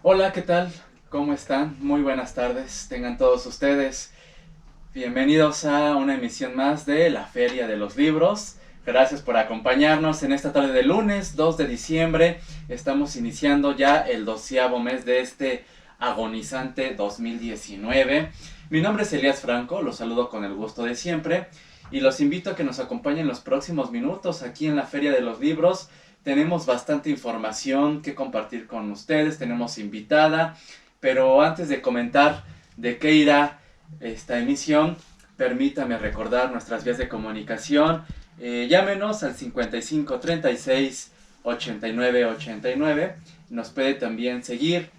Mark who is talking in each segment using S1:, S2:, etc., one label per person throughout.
S1: Hola, ¿qué tal? ¿Cómo están? Muy buenas tardes, tengan todos ustedes. Bienvenidos a una emisión más de la Feria de los Libros. Gracias por acompañarnos en esta tarde de lunes 2 de diciembre. Estamos iniciando ya el 12º mes de este agonizante 2019. Mi nombre es Elías Franco, los saludo con el gusto de siempre y los invito a que nos acompañen los próximos minutos aquí en la Feria de los Libros. Tenemos bastante información que compartir con ustedes, tenemos invitada, pero antes de comentar de qué irá esta emisión, permítame recordar nuestras vías de comunicación. Llámenos al 55 36 89 89. Nos puede también seguir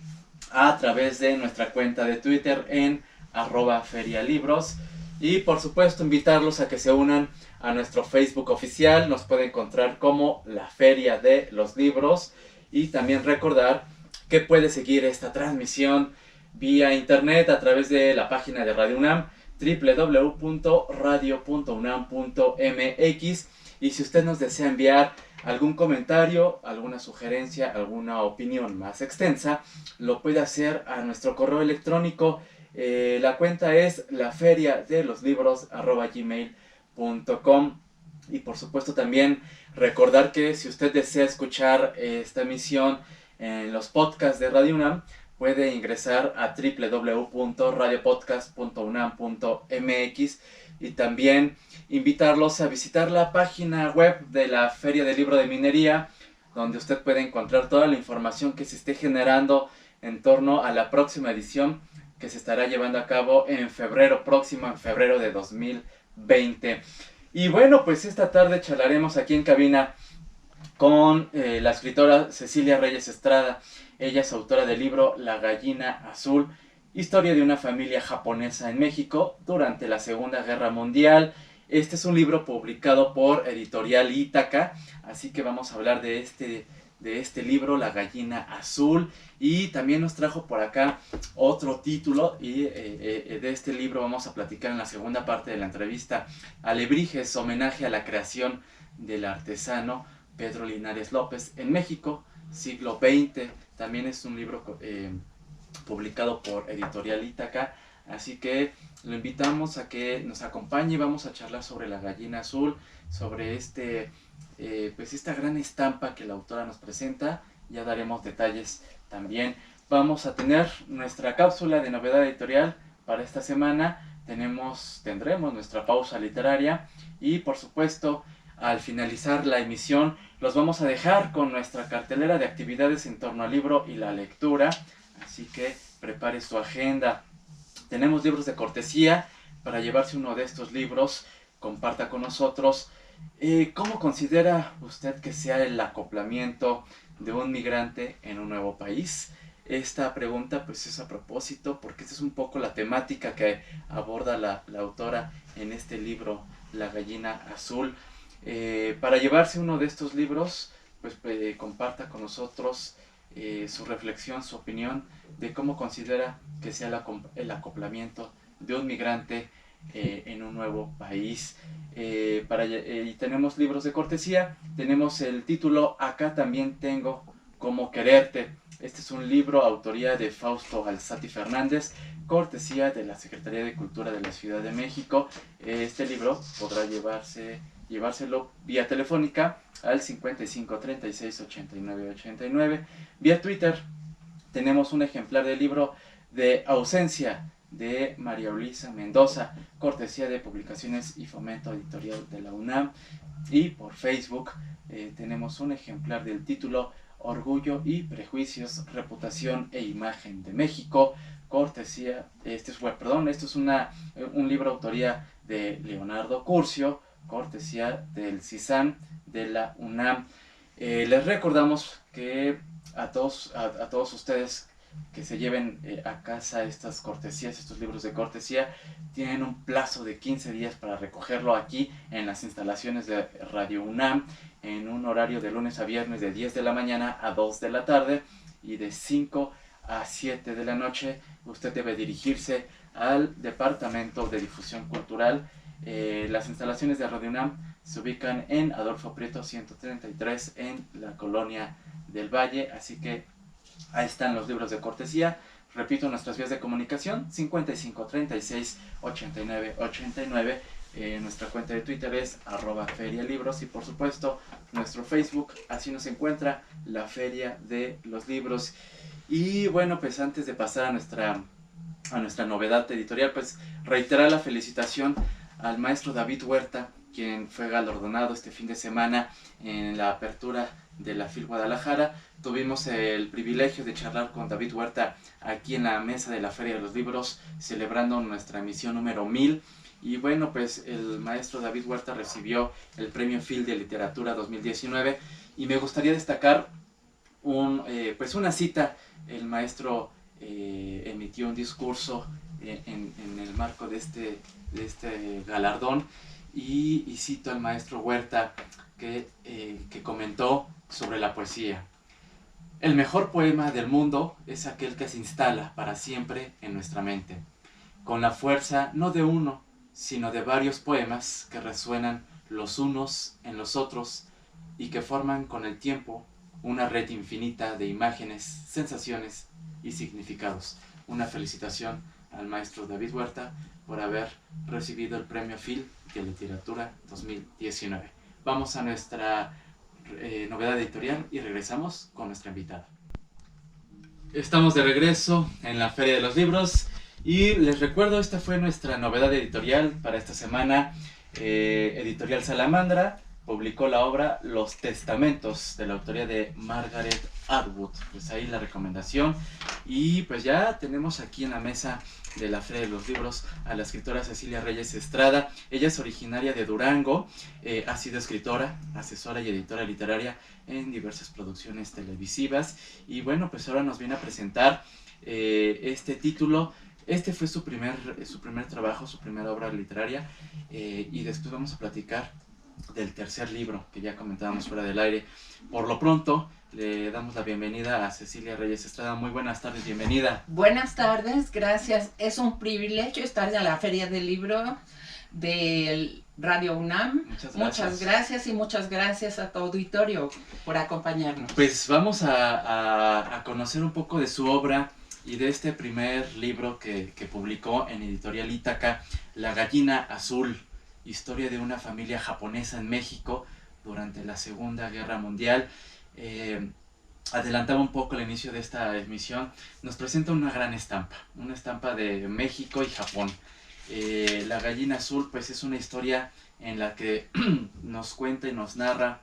S1: a través de nuestra cuenta de Twitter en @ferialibros. Y por supuesto invitarlos a que se unan a nuestro Facebook oficial. Nos puede encontrar como la Feria de los Libros. Y también recordar que puede seguir esta transmisión vía internet a través de la página de Radio UNAM, www.radio.unam.mx. Y si usted nos desea enviar algún comentario, alguna sugerencia, alguna opinión más extensa, lo puede hacer a nuestro correo electrónico. La cuenta es laferiadeloslibros@gmail.com. Y por supuesto también recordar que si usted desea escuchar esta emisión en los podcasts de Radio UNAM, puede ingresar a www.radiopodcast.unam.mx y también invitarlos a visitar la página web de la Feria del Libro de Minería, donde usted puede encontrar toda la información que se esté generando en torno a la próxima edición que se estará llevando a cabo en febrero de 2020. Y bueno, pues esta tarde charlaremos aquí en cabina con la escritora Cecilia Reyes Estrada. Ella es autora del libro La Gallina Azul, historia de una familia japonesa en México durante la Segunda Guerra Mundial. Este es un libro publicado por Editorial Ítaca, así que vamos a hablar de este libro, La Gallina Azul. Y también nos trajo por acá otro título y de este libro vamos a platicar en la segunda parte de la entrevista. Alebrijes, homenaje a la creación del artesano Pedro Linares López en México, siglo XX. También es un libro publicado por Editorial Ítaca, así que lo invitamos a que nos acompañe y vamos a charlar sobre La Gallina Azul, sobre pues esta gran estampa que la autora nos presenta. Ya daremos detalles también. Vamos a tener nuestra cápsula de novedad editorial para esta semana. Tendremos nuestra pausa literaria y por supuesto al finalizar la emisión los vamos a dejar con nuestra cartelera de actividades en torno al libro y la lectura, así que prepare su agenda. Tenemos libros de cortesía para llevarse uno de estos libros. Comparta con nosotros cómo considera usted que sea el acoplamiento de un migrante en un nuevo país. Esta pregunta pues es a propósito porque esta es un poco la temática que aborda la autora en este libro, La Gallina Azul. Para llevarse uno de estos libros, pues comparta con nosotros su reflexión, su opinión de cómo considera que sea el acoplamiento de un migrante en un nuevo país. Y tenemos libros de cortesía. Tenemos el título Acá también tengo cómo quererte. Este es un libro autoría de Fausto Alzati Fernández, cortesía de la Secretaría de Cultura de la Ciudad de México. Este libro podrá llevárselo vía telefónica al 55 36 89 89. Vía Twitter tenemos un ejemplar del libro de Ausencia de María Luisa Mendoza, cortesía de Publicaciones y Fomento Editorial de la UNAM. Y por Facebook tenemos un ejemplar del título Orgullo y Prejuicios, Reputación e Imagen de México, cortesía, este es un libro autoría de Leonardo Curcio, cortesía del CISAN de la UNAM. Les recordamos que a todos ustedes que se lleven a casa estas cortesías, estos libros de cortesía, tienen un plazo de 15 días para recogerlo aquí en las instalaciones de Radio UNAM, en un horario de lunes a viernes de 10 de la mañana a 2 de la tarde y de 5 a 7 de la noche. Usted debe dirigirse al Departamento de Difusión Cultural. Las instalaciones de Radio UNAM Se ubican en Adolfo Prieto 133 en la Colonia del Valle, así que ahí están los libros de cortesía. Repito, nuestras vías de comunicación, 55 36 89 89. Nuestra cuenta de Twitter es @ferialibros y por supuesto nuestro Facebook, así nos encuentra, la Feria de los Libros. Y bueno, pues antes de pasar a nuestra novedad editorial, pues reiterar la felicitación al maestro David Huerta, quien fue galardonado este fin de semana en la apertura de la FIL Guadalajara. Tuvimos el privilegio de charlar con David Huerta aquí en la mesa de la Feria de los Libros, celebrando nuestra emisión número 1000. Y bueno, pues el maestro David Huerta recibió el Premio FIL de Literatura 2019 y me gustaría destacar pues una cita. El maestro emitió un discurso en el marco de este galardón y cito al maestro Huerta que comentó sobre la poesía. El mejor poema del mundo es aquel que se instala para siempre en nuestra mente, con la fuerza no de uno, sino de varios poemas que resuenan los unos en los otros y que forman con el tiempo una red infinita de imágenes, sensaciones y significados. Una felicitación al maestro David Huerta por haber recibido el Premio FIL de Literatura 2019. Vamos a nuestra novedad editorial y regresamos con nuestra invitada. Estamos de regreso en la Feria de los Libros y les recuerdo, esta fue nuestra novedad editorial para esta semana. Editorial Salamandra publicó la obra Los Testamentos, de la autoría de Margaret Atwood. Pues ahí la recomendación. Y pues ya tenemos aquí en la mesa de la Feria de los Libros a la escritora Cecilia Reyes Estrada. Ella es originaria de Durango, ha sido escritora, asesora y editora literaria en diversas producciones televisivas. Y bueno, pues ahora nos viene a presentar este título. Este fue su primer trabajo, su primera obra literaria, y después vamos a platicar del tercer libro que ya comentábamos fuera del aire. Por lo pronto, le damos la bienvenida a Cecilia Reyes Estrada. Muy buenas tardes, bienvenida.
S2: Buenas tardes, gracias. Es un privilegio estar en la Feria del Libro del Radio UNAM. Muchas gracias y muchas gracias a tu auditorio por acompañarnos.
S1: Pues vamos a conocer un poco de su obra y de este primer libro que publicó en Editorial Ítaca, La Gallina Azul, historia de una familia japonesa en México durante la Segunda Guerra Mundial. Adelantaba un poco el inicio de esta emisión. Nos presenta una gran estampa, una estampa de México y Japón. La Gallina Azul pues es una historia en la que nos cuenta y nos narra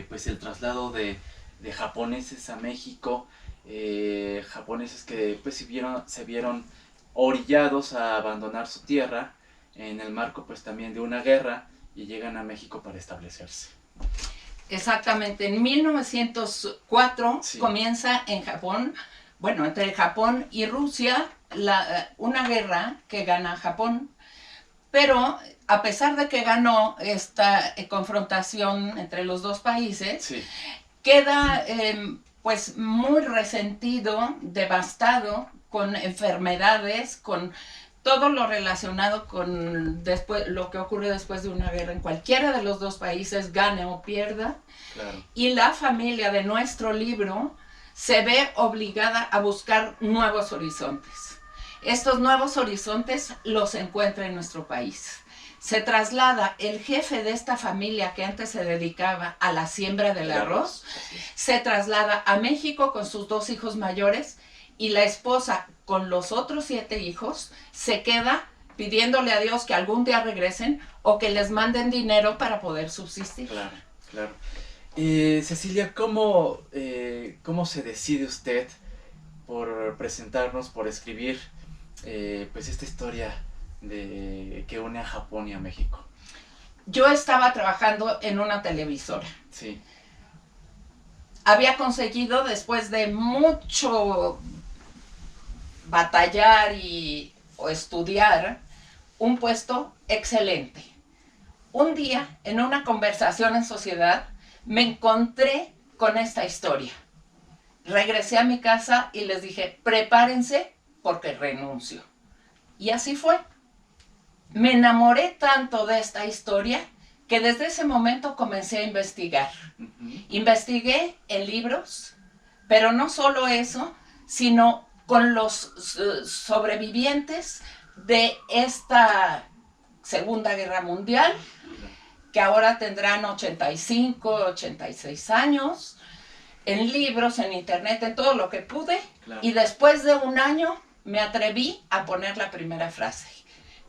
S1: pues el traslado de japoneses a México, japoneses que pues se vieron orillados a abandonar su tierra en el marco pues también de una guerra y llegan a México para establecerse.
S2: Exactamente, en 1904
S1: Sí.
S2: comienza en Japón, bueno, entre Japón y Rusia, una guerra que gana Japón, pero a pesar de que ganó esta confrontación entre los dos países,
S1: Sí.
S2: queda pues muy resentido, devastado, con enfermedades, con todo lo relacionado con lo que ocurre después de una guerra en cualquiera de los dos países, gane o pierda.
S1: Claro.
S2: Y la familia de nuestro libro se ve obligada a buscar nuevos horizontes. Estos nuevos horizontes los encuentra en nuestro país. Se traslada el jefe de esta familia que antes se dedicaba a la siembra del arroz, se traslada a México con sus 2 hijos mayores y la esposa con los otros 7 hijos se queda pidiéndole a Dios que algún día regresen o que les manden dinero para poder subsistir.
S1: Claro, claro. Cecilia, ¿cómo se decide usted por presentarnos, por escribir pues esta historia que une a Japón y a México?
S2: Yo estaba trabajando en una televisora.
S1: Sí.
S2: Había conseguido, después de mucho batallar o estudiar, un puesto excelente. Un día, en una conversación en sociedad, me encontré con esta historia. Regresé a mi casa y les dije, prepárense porque renuncio. Y así fue. Me enamoré tanto de esta historia que desde ese momento comencé a investigar. Investigué en libros, pero no solo eso, sino con los sobrevivientes de esta Segunda Guerra Mundial, que ahora tendrán 85, 86 años, en libros, en internet, en todo lo que pude, y después de un año me atreví a poner la primera frase.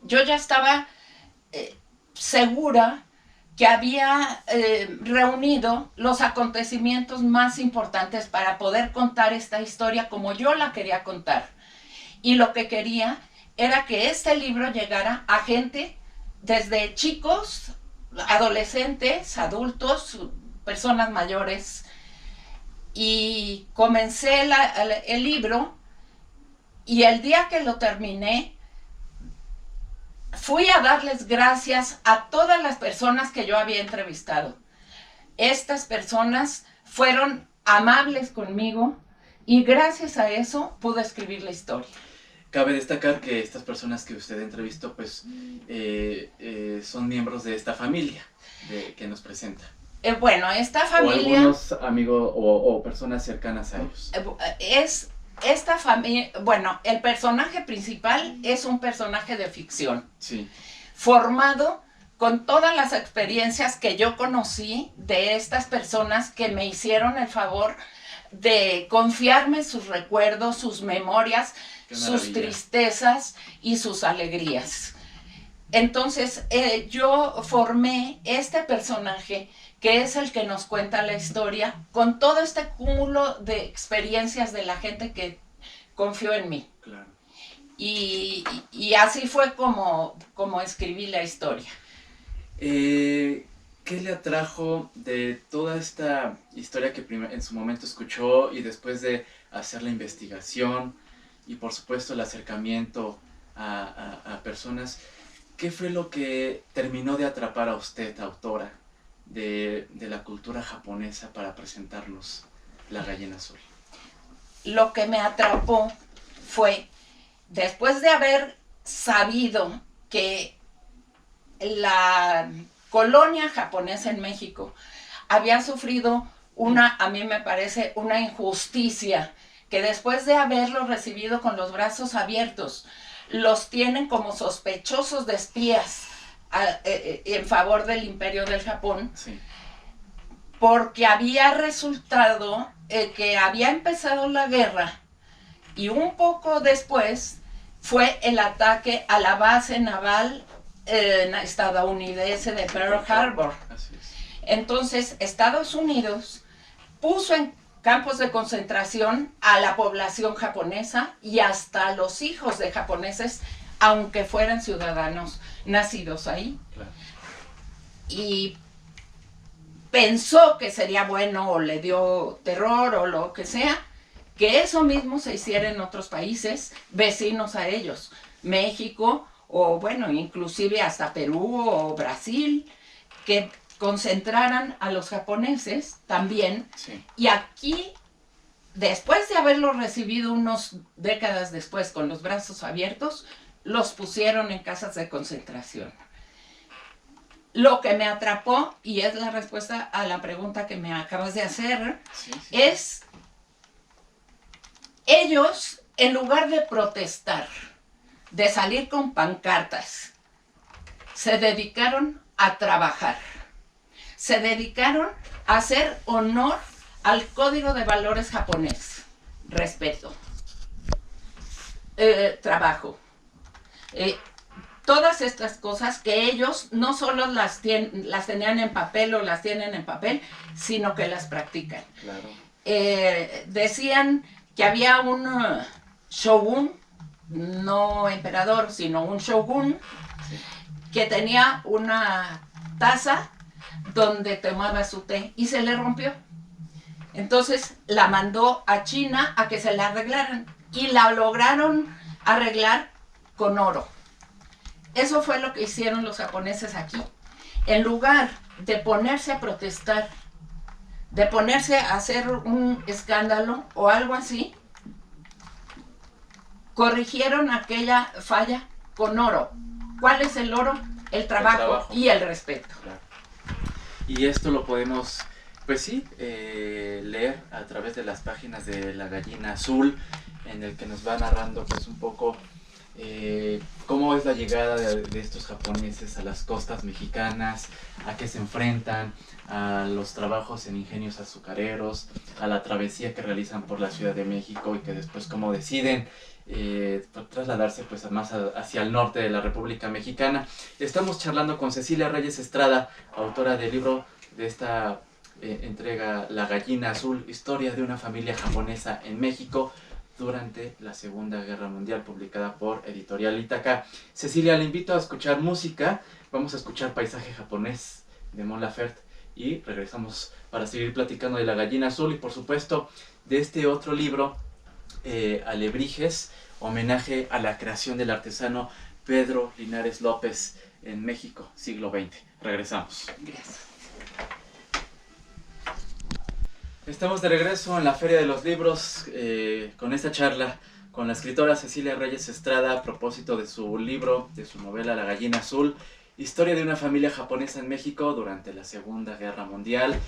S2: Yo ya estaba segura que había reunido los acontecimientos más importantes para poder contar esta historia como yo la quería contar. Y lo que quería era que este libro llegara a gente desde chicos, adolescentes, adultos, personas mayores. Y comencé el libro, y el día que lo terminé, fui a darles gracias a todas las personas que yo había entrevistado. Estas personas fueron amables conmigo y gracias a eso pude escribir la historia.
S1: Cabe destacar que estas personas que usted entrevistó pues son miembros de esta familia que nos presenta.
S2: Bueno, esta familia...
S1: O algunos amigos o personas cercanas a ellos.
S2: Es esta familia... Bueno, el personaje principal es un personaje de ficción.
S1: Sí.
S2: Formado con todas las experiencias que yo conocí de estas personas que me hicieron el favor de confiarme sus recuerdos, sus memorias, sus tristezas y sus alegrías. Entonces, yo formé este personaje que es el que nos cuenta la historia con todo este cúmulo de experiencias de la gente que confió en mí.
S1: Claro.
S2: Y así fue como escribí la historia.
S1: ¿Qué le atrajo de toda esta historia que en su momento escuchó y después de hacer la investigación y por supuesto el acercamiento a personas? ¿Qué fue lo que terminó de atrapar a usted, autora, de la cultura japonesa para presentarnos La Gallina Azul?
S2: Lo que me atrapó fue, después de haber sabido que la colonia japonesa en México había sufrido a mí me parece, una injusticia, que después de haberlos recibido con los brazos abiertos, los tienen como sospechosos de espías en favor del Imperio del Japón,
S1: sí.
S2: Porque había resultado que había empezado la guerra y un poco después fue el ataque a la base naval estadounidense de Pearl Harbor.
S1: Así es.
S2: Entonces, Estados Unidos puso en campos de concentración a la población japonesa y hasta a los hijos de japoneses, aunque fueran ciudadanos nacidos ahí.
S1: Claro.
S2: Y pensó que sería bueno, o le dio terror o lo que sea, que eso mismo se hiciera en otros países vecinos a ellos, México, o bueno, inclusive hasta Perú o Brasil, que concentraran a los japoneses también.
S1: Sí.
S2: Y aquí, después de haberlos recibido unas décadas después con los brazos abiertos, los pusieron en casas de concentración. Lo que me atrapó, y es la respuesta a la pregunta que me acabas de hacer,
S1: Sí.
S2: es ellos, en lugar de protestar, de salir con pancartas, se dedicaron a trabajar. Se dedicaron a hacer honor al código de valores japonés. Respeto. Trabajo. Todas estas cosas que ellos no solo las tenían en papel o las tienen en papel, sino que las practican.
S1: Claro.
S2: Decían que había un shogun, no emperador, sino un shogun,
S1: Sí.
S2: que tenía una taza donde tomaba su té y se le rompió. Entonces la mandó a China a que se la arreglaran y la lograron arreglar con oro. Eso fue lo que hicieron los japoneses aquí. En lugar de ponerse a protestar, de ponerse a hacer un escándalo o algo así, corrigieron aquella falla con oro. ¿Cuál es el oro? El trabajo y el respeto.
S1: Claro. Y esto lo podemos, pues sí, leer a través de las páginas de La Gallina Azul, en el que nos va narrando pues un poco cómo es la llegada de estos japoneses a las costas mexicanas, a qué se enfrentan, a los trabajos en ingenios azucareros, a la travesía que realizan por la Ciudad de México y que después cómo deciden trasladarse pues más hacia el norte de la República Mexicana. Estamos charlando con Cecilia Reyes Estrada, autora del libro de esta entrega La Gallina Azul, historia de una familia japonesa en México durante la Segunda Guerra Mundial, publicada por Editorial Ítaca. Cecilia, le invito a escuchar música. Vamos a escuchar Paisaje Japonés de Mon Laferte y regresamos para seguir platicando de La Gallina Azul y por supuesto de este otro libro, Alebrijes, homenaje a la creación del artesano Pedro Linares López en México, siglo XX. Regresamos.
S2: Gracias.
S1: Estamos de regreso en la Feria de los Libros con esta charla con la escritora Cecilia Reyes Estrada a propósito de su libro, de su novela La Gallina Azul, historia de una familia japonesa en México durante la Segunda Guerra Mundial.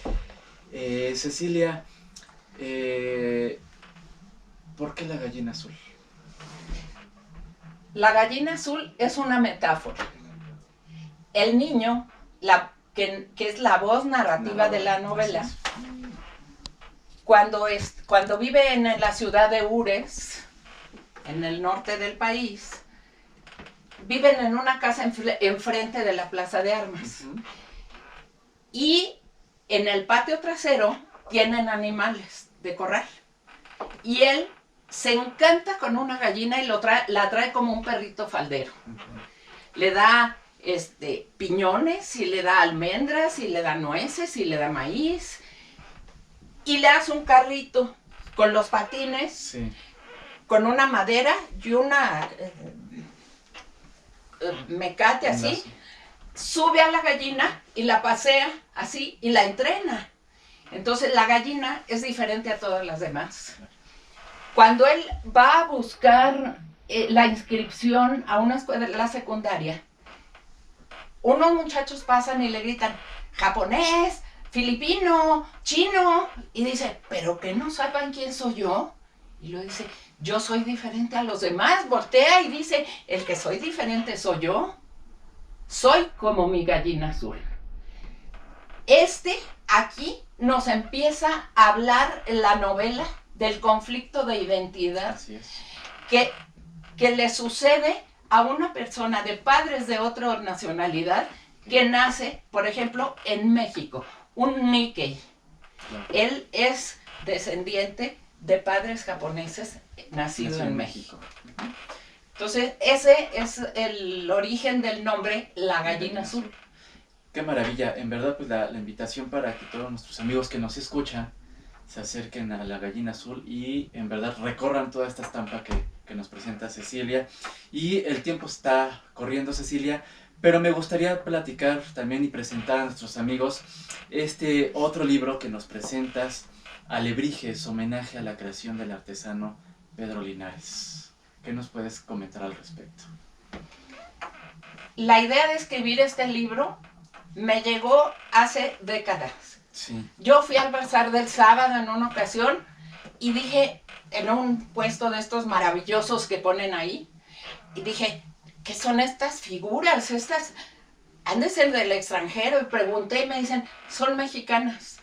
S1: Cecilia, ¿por qué la gallina azul?
S2: La gallina azul es una metáfora. El niño, que es la voz narrativa de la novela, cuando vive en la ciudad de Ures, en el norte del país, viven en una casa enfrente de la Plaza de Armas. Y en el patio trasero tienen animales de corral. Y él se encanta con una gallina y la trae como un perrito faldero. Le da piñones, y le da almendras, y le da nueces, y le da maíz. Y le hace un carrito con los patines, sí, con una madera y una mecate así. Sube a la gallina y la pasea así y la entrena. Entonces la gallina es diferente a todas las demás. Cuando él va a buscar la inscripción a una escuela secundaria, unos muchachos pasan y le gritan, japonés, filipino, chino, y dice, ¿pero que no saben quién soy yo? Y lo dice, yo soy diferente a los demás. Voltea y dice, el que soy diferente soy yo. Soy como mi gallina azul. Aquí nos empieza a hablar la novela del conflicto de identidad que le sucede a una persona de padres de otra nacionalidad que nace, por ejemplo, en México, un Nikkei. Claro. Él es descendiente de padres japoneses nacidos en México. Entonces, ese es el origen del nombre La Gallina Azul.
S1: Qué maravilla, en verdad pues la invitación para que todos nuestros amigos que nos escuchan se acerquen a La Gallina Azul y en verdad recorran toda esta estampa que nos presenta Cecilia. Y el tiempo está corriendo, Cecilia, pero me gustaría platicar también y presentar a nuestros amigos este otro libro que nos presentas, Alebrijes, homenaje a la creación del artesano Pedro Linares. ¿Qué nos puedes comentar al respecto?
S2: La idea de escribir este libro me llegó hace décadas.
S1: Sí.
S2: Yo fui al Bazar del Sábado en una ocasión y dije, en un puesto de estos maravillosos que ponen ahí, y dije, ¿qué son estas figuras? Estas han de ser del extranjero. Y pregunté y me dicen, son mexicanas.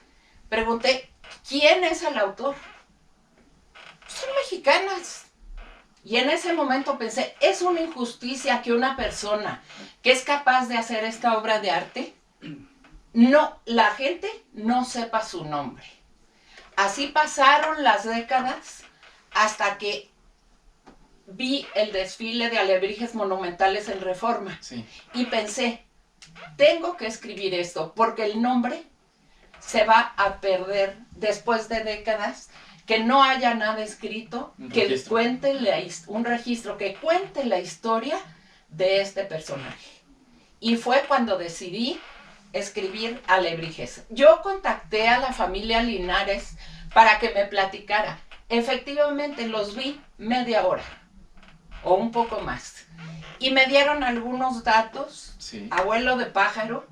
S2: Pregunté, ¿quién es el autor? Son mexicanas. Y en ese momento pensé, es una injusticia que una persona que es capaz de hacer esta obra de arte, la gente no sepa su nombre. Así pasaron las décadas hasta que vi el desfile de alebrijes monumentales en Reforma. Sí. Y pensé, tengo que escribir esto, porque el nombre se va a perder después de décadas, que no haya nada escrito, que cuente un registro, que cuente la historia de este personaje. Y fue cuando decidí escribir Alebrijes. Yo contacté a la familia Linares para que me platicara. Efectivamente los vi media hora o un poco más. Y me dieron algunos datos, sí, abuelo de pájaro,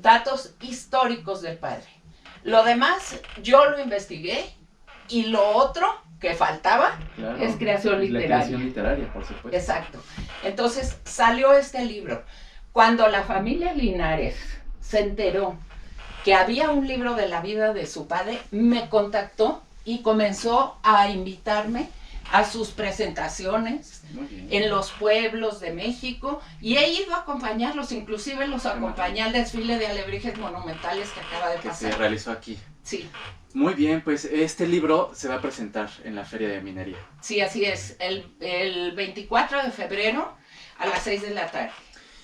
S2: datos históricos del padre. Lo demás yo lo investigué y lo otro que faltaba es creación literaria.
S1: La creación literaria, por supuesto.
S2: Exacto. Entonces salió este libro. Cuando la familia Linares se enteró que había un libro de la vida de su padre, me contactó y comenzó a invitarme a sus presentaciones en los pueblos de México, y he ido a acompañarlos, inclusive los acompañé al desfile de alebrijes monumentales que acaba de pasar.
S1: Que se realizó aquí.
S2: Sí.
S1: Muy bien, pues este libro se va a presentar en la Feria de Minería.
S2: Sí, así es, el 24 de febrero a las 6 de la tarde.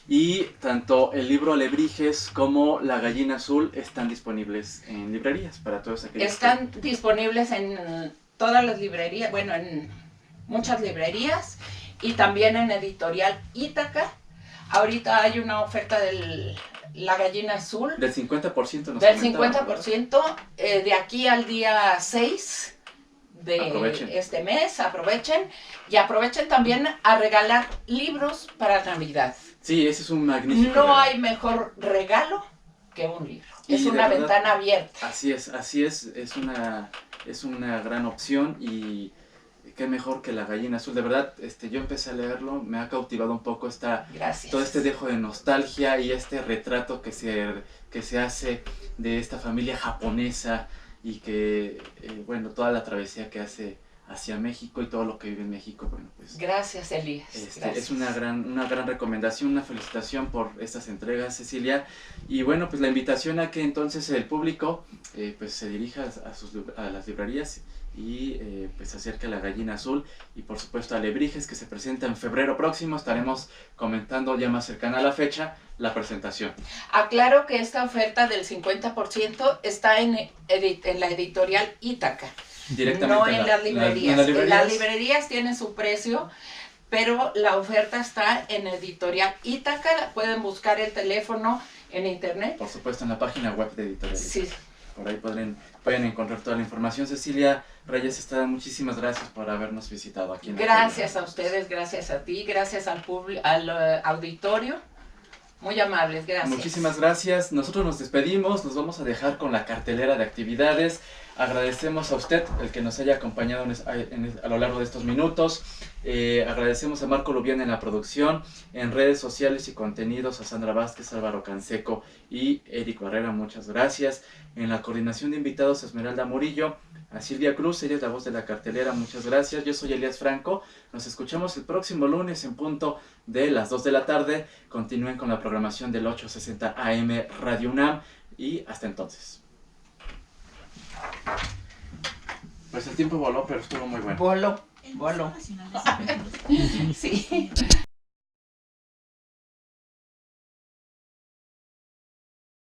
S1: Y tanto el libro Alebrijes como La Gallina Azul están disponibles en librerías para todos aquellos.
S2: Están disponibles en todas las librerías, bueno, en muchas librerías, y también en Editorial Ítaca. Ahorita hay una oferta de La Gallina Azul.
S1: Del 50% nos
S2: Del
S1: comentaba,
S2: 50%, de aquí al día 6 de
S1: aprovechen.
S2: Este mes, aprovechen. Y aprovechen también a regalar libros para Navidad.
S1: Sí, ese es un magnífico
S2: No
S1: regalo.
S2: hay mejor regalo que un libro.
S1: Y
S2: Es
S1: de
S2: una
S1: verdad,
S2: ventana abierta.
S1: Así es una gran opción, y qué mejor que La Gallina Azul. De verdad, yo empecé a leerlo, me ha cautivado un poco
S2: Gracias.
S1: todo este dejo de nostalgia y este retrato que se hace de esta familia japonesa, y que, bueno, toda la travesía que hace hacia México y todo lo que vive en México, bueno, pues...
S2: Gracias, Elías. Gracias.
S1: Es una gran recomendación, una felicitación por estas entregas, Cecilia. Y bueno, pues la invitación a que entonces el público pues se dirija a las librerías y pues se acerque a La Gallina Azul, y por supuesto a Alebrijes, que se presenta en febrero próximo. Estaremos comentando ya más cercana a la fecha la presentación.
S2: Aclaro que esta oferta del 50% está en la Editorial Ítaca.
S1: Directamente
S2: No en las librerías.
S1: en
S2: Las librerías tienen su precio, pero la oferta está en Editorial Ítaca. Pueden buscar el teléfono en internet.
S1: Por supuesto en la página web de Editorial Ítaca.
S2: Sí.
S1: Por ahí pueden encontrar toda la información. Cecilia Reyes Estrada, muchísimas gracias por habernos visitado aquí en la
S2: Gracias
S1: feria.
S2: a ustedes, gracias a ti, gracias al auditorio. Muy amables, gracias.
S1: Muchísimas gracias. Nosotros nos despedimos, nos vamos a dejar con la cartelera de actividades. Agradecemos a usted el que nos haya acompañado a lo largo de estos minutos. Agradecemos a Marco Lubián en la producción, en redes sociales y contenidos a Sandra Vázquez, Álvaro Canseco y Eric Barrera, muchas gracias. En la coordinación de invitados, Esmeralda Murillo, a Silvia Cruz, ella es la voz de la cartelera, muchas gracias. Yo soy Elías Franco, nos escuchamos el próximo lunes en punto de las 2 de la tarde. Continúen con la programación del 860 AM Radio UNAM, y hasta entonces. Pues el tiempo voló, pero estuvo muy bueno.
S2: Voló.
S3: El Museo Nacional de San Pedro.
S2: Sí.